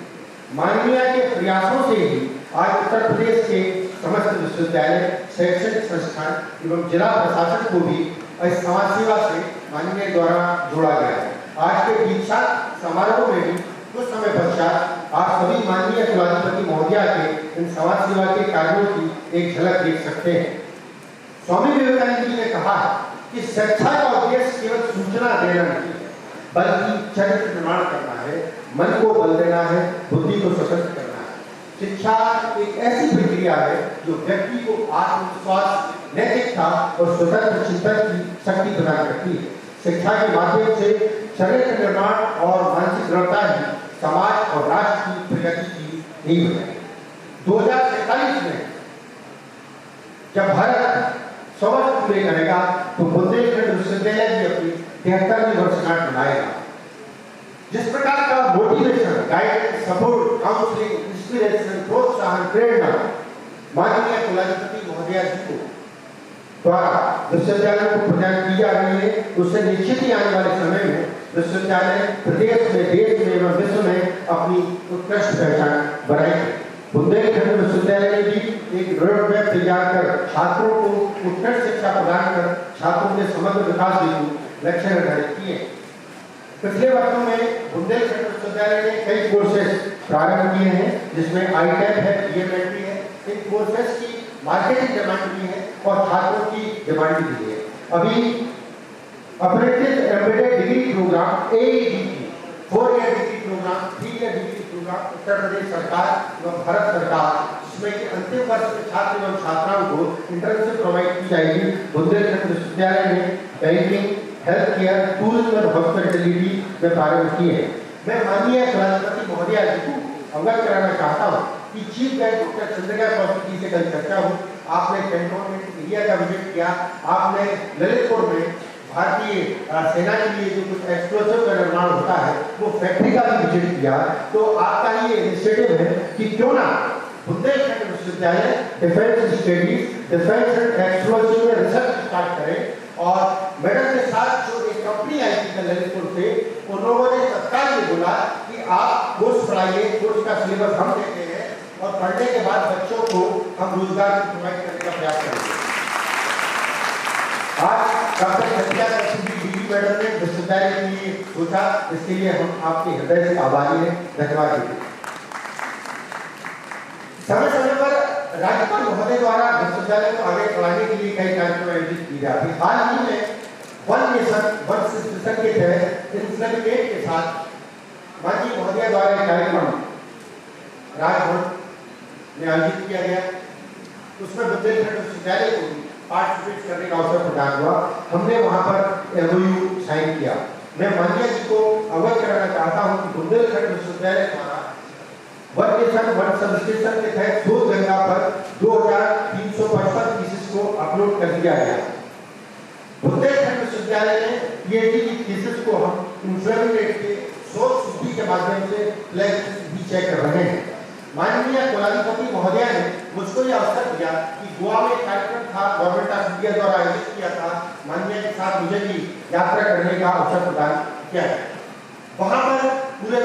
माननीय के प्रयासों से ही आज उत्तर प्रदेश के समस्त विश्वविद्यालय, शैक्षणिक संस्थान एवं जिला प्रशासन को भी इस समाज सेवा से माननीय द्वारा जोड़ा गया है। आज के दीक्षांत समारोह में भी कुछ समय पश्चात आप सभी माननीय कुलाधिपति महोदया के इन समाज सेवा के कार्यों की एक झलक देख सकते हैं। स्वामी विवेकानंद जी ने कहा है कि शिक्षा का उद्देश्य केवल सूचना देना नहीं है, बल्कि चरित्र निर्माण करना है, मन को बल देना है, बुद्धि को सशक्त करना है। शिक्षा एक ऐसी प्रक्रिया है जो व्यक्ति को आत्मविश्वास, नैतिकता और स्वतंत्र चिंतन की शक्ति प्रदान करती है। शिक्षा के माध्यम से चरित्र निर्माण और मानसिक दृढ़ता ही समाज और राष्ट्र की प्रगति की नींव है। 2047 में जब भारत 100 वर्ष पूरे करेगा तो बुंदेलखंड विश्वविद्यालय भी अपनी 73वीं वर्षगांठ मनाएगा। जिस प्रकार का motivation, guidance, support, counselling, inspiration, प्रोत्साहन, प्रेरणा माननीय कुलाधिपति महोदया जी को द्वारा विश्वविद्यालय को प्रदान की जा रही है, उससे निश्चित ही आने वाले समय में विश्वविद्यालय प्रदेश में, देश में एवं विश्व में अपनी उत्कृष्ट पहचान बनाएगी। बुंदेलखंड विश्वविद्यालय ने भी एक रोड मैप तैयार कर छात्रों को उत्कृष्ट शिक्षा प्रदान कर छात्रों के समग्र विकास हेतु लक्ष्य निर्धारित किए। पिछले वर्षों में बुंदेलखंड विश्वविद्यालय ने कई कोर्सेज प्रारंभ किए हैं, जिसमें ITEP है, BMLT है। इन कोर्सेज की मार्केटिंग डिमांड भी है और छात्रों की डिमांड भी है। अभी apprentice embedded degree programme AEDP 4 year degree programme, 3 year degree programme Uttar Pradesh सरकार एवं भारत सरकार, जिसमें कि अंतिम वर्ष के छात्र एवं छात्राओं को इंटर्नशिप प्रोवाइड की जाएगी। बुंदेलखंड विश्वविद्यालय ने बैंकिंग, हेल्थ केयर, टूरिज्म और हॉस्पिटैलिटी में प्रारंभ किए हैं। मैं माननीय कुलाधिपति महोदया जी को अवगत कराना चाहता हूँ कि chief guide doctor Chandrika Kaushik ji से कल चर्चा हुई। आपने कैंटोनमेंट एरिया का विजिट किया, आपने ललितपुर में भारतीय सेना के लिए जो कुछ एक्सप्लोसिव का निर्माण होता है वो फैक्ट्री का भी विजिट किया। तो आपका ये इनिशिएटिव है कि क्यों ना बुंदेलखंड विश्वविद्यालय defence studies, defence and explosive में रिसर्च स्टार्ट करें। और मैडम के साथ जो एक कंपनी आई थी ललितपुर से, उन्होंने तत्काल ये बोला कि आप कोर्स पढ़ाइए, कोर्स का सिलेबस हम देते हैं और पढ़ने के बाद बच्चों को हम रोजगार प्रोवाइड करने का प्रयास करेंगे। आज डॉक्टर सत्या डिग्री मैडम ने विश्वविद्यालय के लिए सोचा, इसके लिए हम आपके हृदय से आभारी हैं, धन्यवाद देते हैं। समय समय पर राज्यपाल महोदय द्वारा विश्वविद्यालय को आगे बढ़ाने के लिए कई कार्यक्रम आयोजित किए जाते हैं। हाल ही में वन नेशन वन सिस्टम के तहत इंस्टीट्यूट के साथ माननीय महोदय द्वारा एक कार्यक्रम राजभवन में आयोजित किया गया। उसमें बुंदेलखंड विश्वविद्यालय को पार्टिसिपेट करने का अवसर प्रदान हुआ। हमने वहां पर MOU साइन किया। मैं माननीय जी को अवगत कराना चाहता हूं कि बुंदेलखंड विश्वविद्यालय द्वारा वन नेशन वन सबस्टेशन के तहत 2 गंगा पर 2355 थीसिस को अपलोड कर दिया गया। बुंदेलखंड विश्वविद्यालय ने पीएचडी की थीसिस को हम इंफ्रारेड के सौर सूची के माध्यम से फ्लैग भी चेक कर रहे हैं। माननीय कुलाधिपति महोदय ने मुझको यह अवसर दिया कि गोवा में कार्यक्रम था, गवर्नमेंट ऑफ इंडिया द्वारा आयोजित किया था, माननीय के साथ मुझे भी यात्रा करने का अवसर प्रदान किया है। वहां पर पूरे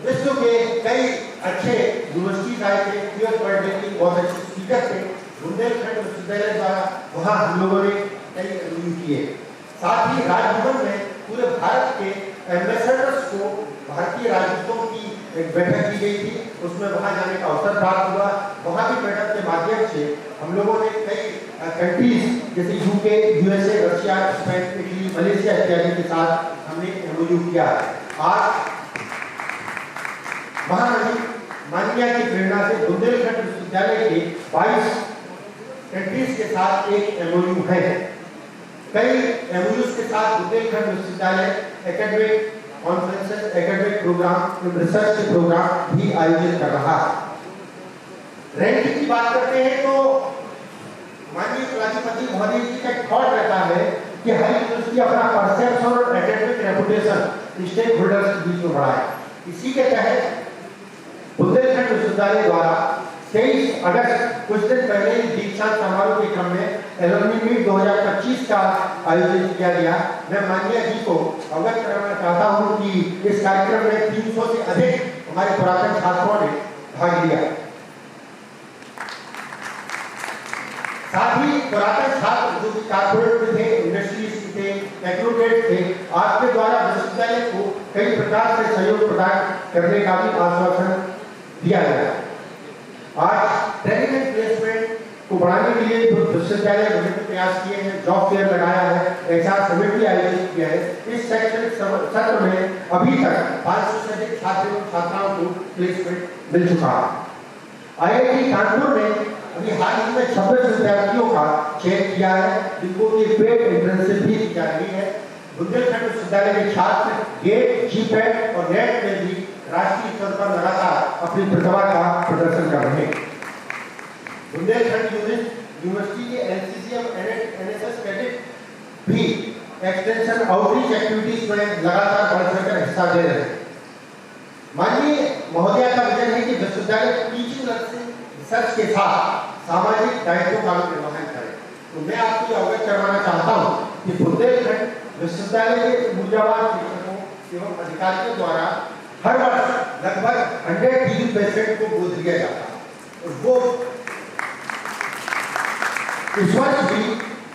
विश्व के कई अच्छे यूनिवर्सिटीज आए थे, क्लियर पढ़ने की बहुत अच्छे स्पीकर थे। बुंदेलखंड विश्वविद्यालय द्वारा वहां हम लोगों ने कई एमओयू किए। साथ ही राजभवन में पूरे भारत के एम्बेसडर्स को भारतीय राजदूतों की एक बैठक की गई थी, उसमें वहां जाने का अवसर प्राप्त हुआ। वहां की बैठक के माध्यम से हम लोगों ने कई कंट्रीज जैसे UK, USA, Russia, Spain, Italy, Malaysia इत्यादि के साथ हमने एमओयू किया। आज महामहिम माननीय की प्रेरणा से बुंदेलखंड विश्वविद्यालय के 22 कंट्रीज के साथ एक एमओयू है। कई एमओयूज के साथ बुंदेलखंड विश्वविद्यालय academic conferences, academic programme, research के प्रोग्राम भी आयोजित कर रहा है। रैंकिंग की बात करते हैं तो माननीय कुलाधिपति महोदय जी का थॉट रहता है कि हर यूनिवर्सिटी अपना परसेप्शन और एकेडमिक रेपुटेशन स्टेक होल्डर्स के बीच में बढ़ाए। इसी के तहत बुंदेलखंड विश्वविद्यालय द्वारा 23 अगस्त कुछ दिन पहले दीक्षांत समारोह के क्रम में एलुमनी मीट 2025 का आयोजन किया गया। मैं माननीय जी को अवगत कराना चाहता हूं कि इस कार्यक्रम में 300 से अधिक हमारे पुरातन छात्रों ने भाग लिया। साथ ही पुरातन छात्र जो कॉर्पोरेट में थे, इंडस्ट्रीज थे, टेक्नोक्रेट थे, आपके द्वारा विश्वविद्यालय को कई प्रकार से सहयोग प्रदान करने का भी आश्वासन दिया गया। आज ट्रेनिंग एंड प्लेसमेंट को बढ़ाने के लिए विश्वविद्यालय विभिन्न प्रयास किए हैं, जॉब फेयर लगाया है, एचआर समिट भी आयोजित किया है। इस शैक्षणिक सत्र में अभी तक 500 से अधिक छात्रों छात्राओं को प्लेसमेंट मिल चुका है। आईआईटी कानपुर ने अभी हाल ही में 26 विद्यार्थियों का चयन किया है, जिनको की पेड इंटर्नशिप भी दी जा रही है। बुंदेलखंड विश्वविद्यालय के छात्र गेट, जीपैट और नेट में भी राष्ट्रीय स्तर पर लगातार अपनी प्रतिभा का प्रदर्शन कर रहे हैं। बुंदेलखंड यूनिवर्सिटी के एनसीसी और एनएसएस कैडेट भी एक्सटेंशन आउटरीच एक्टिविटीज में लगातार बढ़ चढ़कर हिस्सा दे रहे हैं। माननीय महोदय का विजन है कि विश्वविद्यालय टीचिंग रिसर्च के साथ सामाजिक दायित्वों का निर्वहन करे। तो मैं आपको अवगत करवाना चाहता हूँ कि बुंदेलखंड विश्वविद्यालय के ऊर्जावान शिक्षकों एवं अधिकारियों द्वारा हर वर्ष लगभग 100 टीबी पेशेंट को गोद लिया जाता है। और वो इस वर्ष भी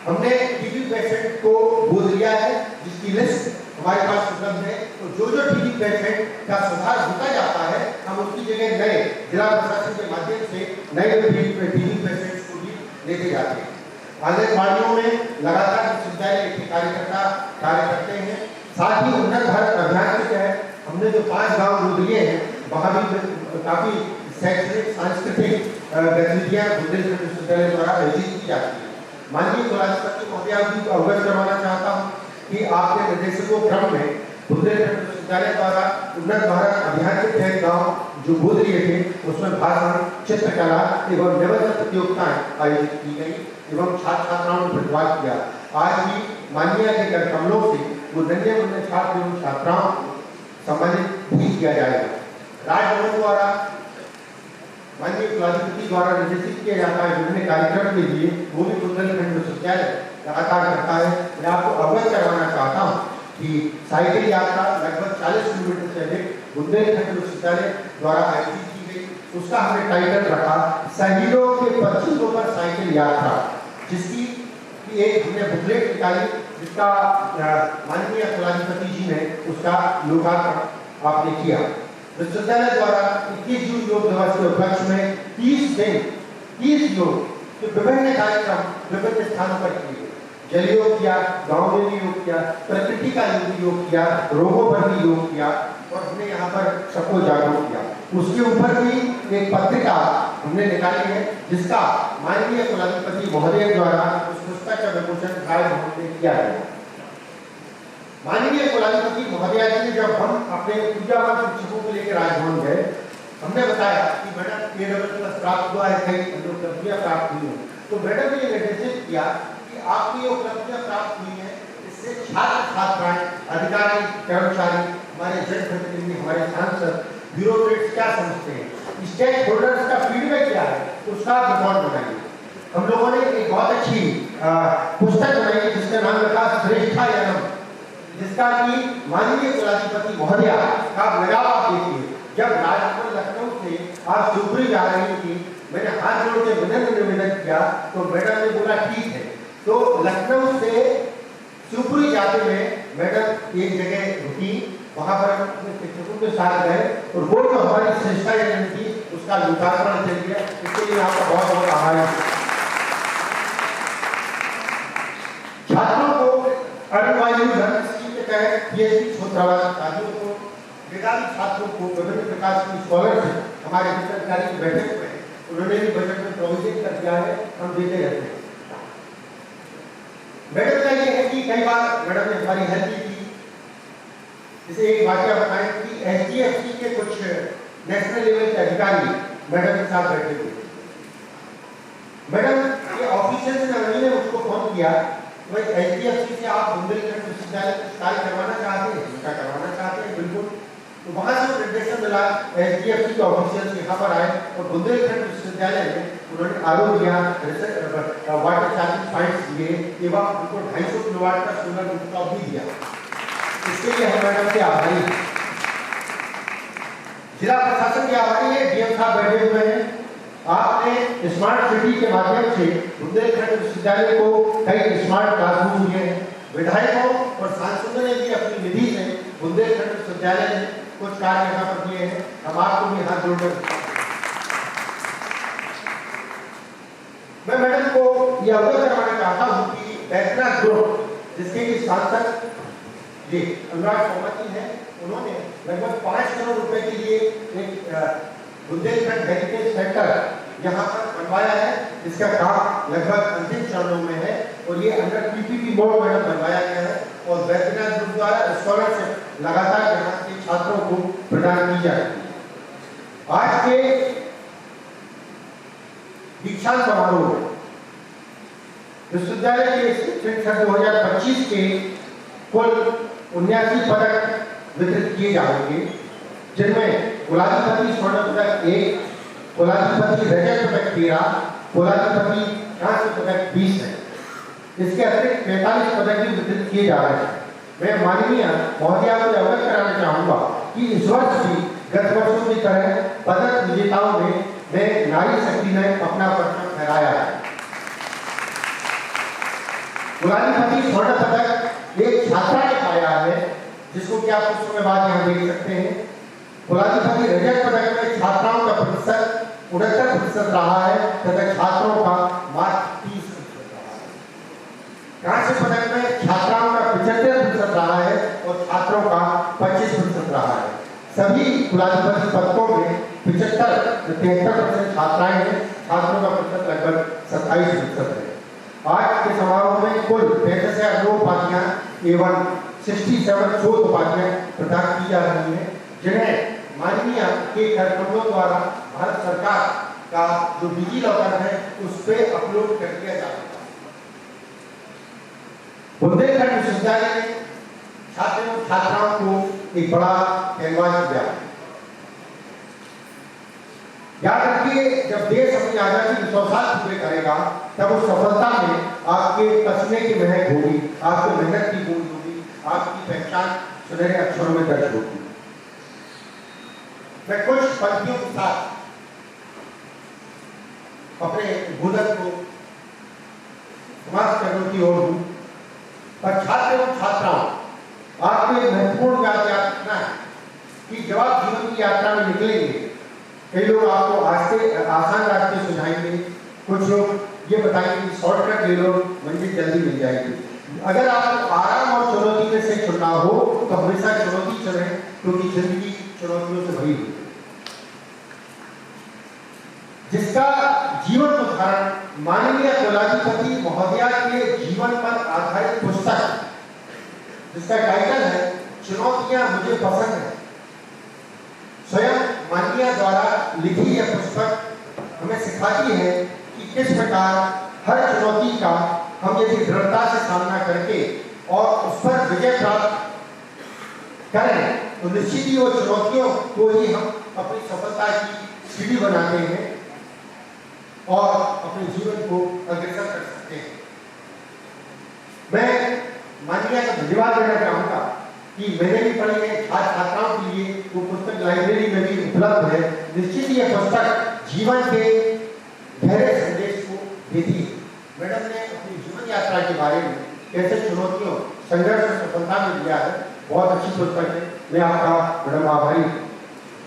हमने टीबी पेशेंट को गोद लिया है, जिसकी लिस्ट हमारे पास उपलब्ध है। तो जो टीबी पेशेंट का सुधार होता जाता है, हम उसकी जगह नए जिला प्रशासन के माध्यम से नए टीबी पेशेंट्स को भी लेते जाते हैं। आंगनबाड़ियों में लगातार विश्वविद्यालय के कार्यकर्ता कार्य करते हैं। साथ ही उन्नत भारत अभियान के तहत हमने जो 5 गांव गोद लिए हैं, वहाँ भी काफी शैक्षणिक सांस्कृतिक गतिविधियां बुंदेलखंड विश्वविद्यालय द्वारा आयोजित की जाती है। माननीय कुलाधिपति महोदय जी को अवगत करवाना चाहता हूँ कि आपके निर्देशकों क्रम में बुंदेलखंड विश्वविद्यालय द्वारा उन्नत भारत अभियान के तहत गाँव जो गोद लिए थे, उसमें भाषण, चित्रकला एवं निबंध प्रतियोगिताएं आयोजित की गई एवं छात्र छात्राओं ने प्रतिभाग किया। आज भी माननीय के कर कमलों से वो नन्हे मुन्ने छात्र एवं छात्राओं को सम्मानित भी किया जाएगा। राजभवन द्वारा माननीय कुलाधिपति द्वारा निर्देशित किया जाता है विभिन्न कार्यक्रम के लिए, वो भी बुंदेलखंड विश्वविद्यालय लगातार करता है। मैं आपको अवगत करवाना चाहता हूँ कि साइकिल यात्रा लगभग 40 किलोमीटर से अधिक बुंदेलखंड विश्वविद्यालय द्वारा आयोजित की गई। उसका हमने टाइटल रखा शहीदों के पक्षों पर साइकिल यात्रा, जिसकी एक हमने बुकलेट निकाली, जिसका माननीय कुलाधिपति जी ने उसका लोकार्पण आपने किया। विश्वविद्यालय द्वारा 21 जून योग दिवस के उपलक्ष्य में 30 योग के विभिन्न कार्यक्रम विभिन्न स्थानों पर किए। जल योग किया, गाँव में भी योग किया, प्रकृति का योग किया, रोगों पर भी योग किया और हमने यहाँ पर सबको जागरूक किया। उसके ऊपर भी एक पत्रिका हमने निकाली है, जिसका माननीय कुलाधिपति महोदय द्वारा उस पुस्तक का विमोचन राजभवन में किया गया। माननीय कुलाधिपति महोदया जी ने जब हम अपने पूजावान शिक्षकों को लेकर राजभवन गए, हमने बताया कि मैडम AWS प्राप्त हुआ है, कई उपलब्धियां प्राप्त हुई हैं, तो मैडम ने निर्देशित किया कि आपकी ये उपलब्धियां प्राप्त हुई हैं, इससे छात्र छात्राएं, अधिकारी, कर्मचारी, हमारे जनप्रतिनिधि, हमारे सांसद, ब्यूरोक्रेट्स क्या समझते हैं, स्टेक होल्डर्स का फीडबैक क्या है, उसका रिकॉर्ड बनाइए। हम लोगों ने एक बहुत अच्छी पुस्तक बनाई जिसका नाम रखा श्रेष्ठा जन्म, जिसका कि माननीय कुलाधिपति महोदया का लगाव आप देखिए। जब राजभवन लखनऊ से आप शिवपुरी जा रही थी, मैंने हाथ जोड़ के विनम्र निवेदन किया तो मैडम ने बोला ठीक है। तो लखनऊ से शिवपुरी जाते हुए मैडम एक जगह रुकी, वहां पर अपने शिक्षकों के साथ गए और वो जो हमारी श्रेष्ठा जन्म थी उसका लोकार्पण कर दिया। इसके लिए आपका बहुत बहुत आभार। छात्रों को अणुवायु धन स्कीम के तहत PhD छात्रों को, मेधावी छात्रों को विभिन्न प्रकार की स्कॉलरशिप हमारे अधिकारी की बैठक में उन्होंने भी बजट में प्रोविजन कर दिया है, हम देते रहते हैं। मैडम का ये है कि कई बार मैडम ने हमारी हेल्प की। जैसे एक वाक्य बताएं कि HDFC के कुछ नेशनल लेवल के अधिकारी मैडम के साथ बैठे थे। मैडम ये ऑफिसर्स ने मुझको फोन किया, भाई HDFC से आप बुंदेलखंड विश्वविद्यालय में कार्य करवाना चाहते हैं? क्या करवाना चाहते हैं? बिल्कुल। तो वहां से निर्देशन मिला, HDFC के ऑफिसर्स यहाँ पर आए और बुंदेलखंड विश्वविद्यालय में उन्होंने आरोप दिया, वाटर चार्जिंग पॉइंट्स दिए एवं उनको 250 किलोवाट का सोलर रूफटॉप भी दिया। इसके लिए हम मैडम के आभारी हैं। जिला प्रशासन के आभारी है, DM साहब बैठे हुए हैं। आपने स्मार्ट सिटी के माध्यम से बुंदेलखंड विश्वविद्यालय को कई स्मार्ट क्लासरूम दिए हैं। विधायकों और सांसदों ने भी अपनी निधि से बुंदेलखंड विश्वविद्यालय में कुछ कार्य यहाँ पर किए हैं। हम आपको भी हाथ जोड़कर मैं मैडम को यह अवगत करवाना चाहता हूँ कि बैकना ग्रुप, जिसके की सांसद जी अनुराग शर्मा जी हैं, उन्होंने लगभग 5 करोड़ रुपए के लिए एक बुंदेलखंड हेरिटेज सेंटर यहाँ पर बनवाया है, जिसका काम लगभग अंतिम चरणों में है और ये अंडर PPP मोड में बनवाया गया है और वैद्यनाथ ग्रुप द्वारा स्कॉलरशिप लगातार यहाँ के छात्रों को प्रदान की जाती है। आज के दीक्षांत समारोह विश्वविद्यालय के शिक्षण 2025 के कुल 79 पदक वितरित किए जाएंगे, जिनमें कुलाधिपति स्वर्ण पदक 1, कुलाधिपति रजत पदक 13, कुलाधिपति कांस्य पदक 20 है। इसके अतिरिक्त 45 पदक भी वितरित किए जा रहे हैं। मैं माननीय महोदया को अवगत कराना चाहूंगा कि इस वर्ष भी गत वर्षों की तरह पदक विजेताओं में नारी शक्ति ने अपना परचम फहराया है। कुलाधिपति स्वर्ण पदक एक छात्रा ने पाया है, जिसको कि आप कुछ समय बाद यहाँ देख सकते हैं। कुलाधिपति रजत पदक में छात्राओं का प्रतिशत 69% रहा है तथा छात्रों का मात्र 30% रहा है। कांस्य पदक में छात्राओं का 75% रहा है और छात्रों का 25% रहा है। सभी कुलाधिपति पदकों में 73% छात्राएं हैं, छात्रों का प्रतिशत लगभग 27% है। आज के समारोह में कुल 65 उपाधियां एवं 67 शोध उपाधियां प्रदान की जा रही हैं, जिन्हें माननीय के कार्यक्रमों द्वारा भारत सरकार का जो डिजिलॉकर है उस पर अपलोड कर दिया जा रहा है। बुंदेलखंड विश्वविद्यालय ने छात्रों छात्राओं को एक बड़ा कैनवास दिया। याद रखिए, जब देश अपनी आजादी के 100 साल पूरे करेगा तब उस सफलता में आपके पसीने की महक होगी, आपकी मेहनत की बूंद होगी, आपकी पहचान सुनहरे अक्षरों में दर्ज होगी। मैं कुछ पंक्तियों के साथ अपने उद्बोधन को समाप्त करने की ओर हूं। पर छात्र एवं छात्राओं, आपको एक महत्वपूर्ण बात याद रखना है कि जब आप जीवन की यात्रा में निकलेंगे, कई लोग आपको आसान रास्ते सुझाएंगे, कुछ लोग ये बताएंगे कि शॉर्टकट ले लो, मंजिल जल्दी मिल जाएगी। अगर आपको आराम और चुनौती में से चुनना हो तो हमेशा चुनौती चुनें, क्योंकि जिंदगी चुनौतियों से भरी हुई है। जिसका जीवन उदाहरण माननीय कुलाधिपति महोदया के जीवन पर आधारित पुस्तक, जिसका टाइटल चुनौतियां मुझे पसंद है। स्वयं माननीय द्वारा लिखी यह पुस्तक हमें सिखाती है कि किस प्रकार हर चुनौती का हम यदि दृढ़ता से सामना करके और उस पर विजय प्राप्त करें तो निश्चित ही वो चुनौतियों को ही हम अपनी सफलता की सीढ़ी बनाते हैं और अपने जीवन को अग्रसर कर सकते हैं। मैं माननीय का धन्यवाद देना चाहूंगा कि मैंने भी पढ़ी है, छात्र छात्राओं के लिए वो पुस्तक लाइब्रेरी में भी उपलब्ध है। निश्चित ही यह पुस्तक जीवन के गहरे संदेश को देती है। मैडम ने अपनी जीवन यात्रा के बारे में कैसे चुनौतियों संघर्ष और सफलता में दिया है, बहुत अच्छी पुस्तक है। मैं आपका मैडम आभारी हूँ।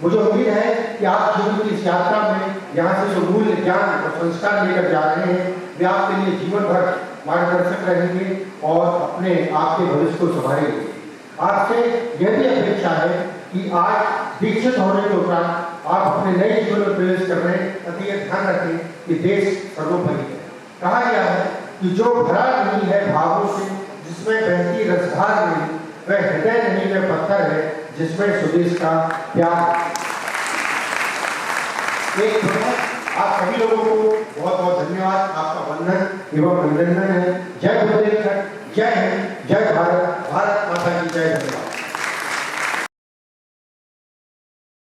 मुझे उम्मीद है कि आप जीवन की इस यात्रा में यहाँ से जो मूल्य ज्ञान और संस्कार लेकर जा रहे हैं वे आपके लिए जीवन भर मार्गदर्शक रहेंगे और अपने आपके भविष्य को संभालेंगे। आपसे यह भी अपेक्षा है कि आज दीक्षित होने के उपरांत आप अपने नए जीवन में प्रवेश कर रहे हैं, अतः यह ध्यान रखें कि देश सर्वोपरि है। कहा गया है कि जो भरा नहीं है भावों से, जिसमें बहती रसधार नहीं, वह हृदय नहीं वह पत्थर है जिसमें स्वदेश का प्यार। एक आप सभी लोगों को बहुत बहुत धन्यवाद, आपका वंदन एवं अभिनंदन है। जय गुरुदेव, जय हिंद, जय भारत, भारत माता की जय। धन्यवाद।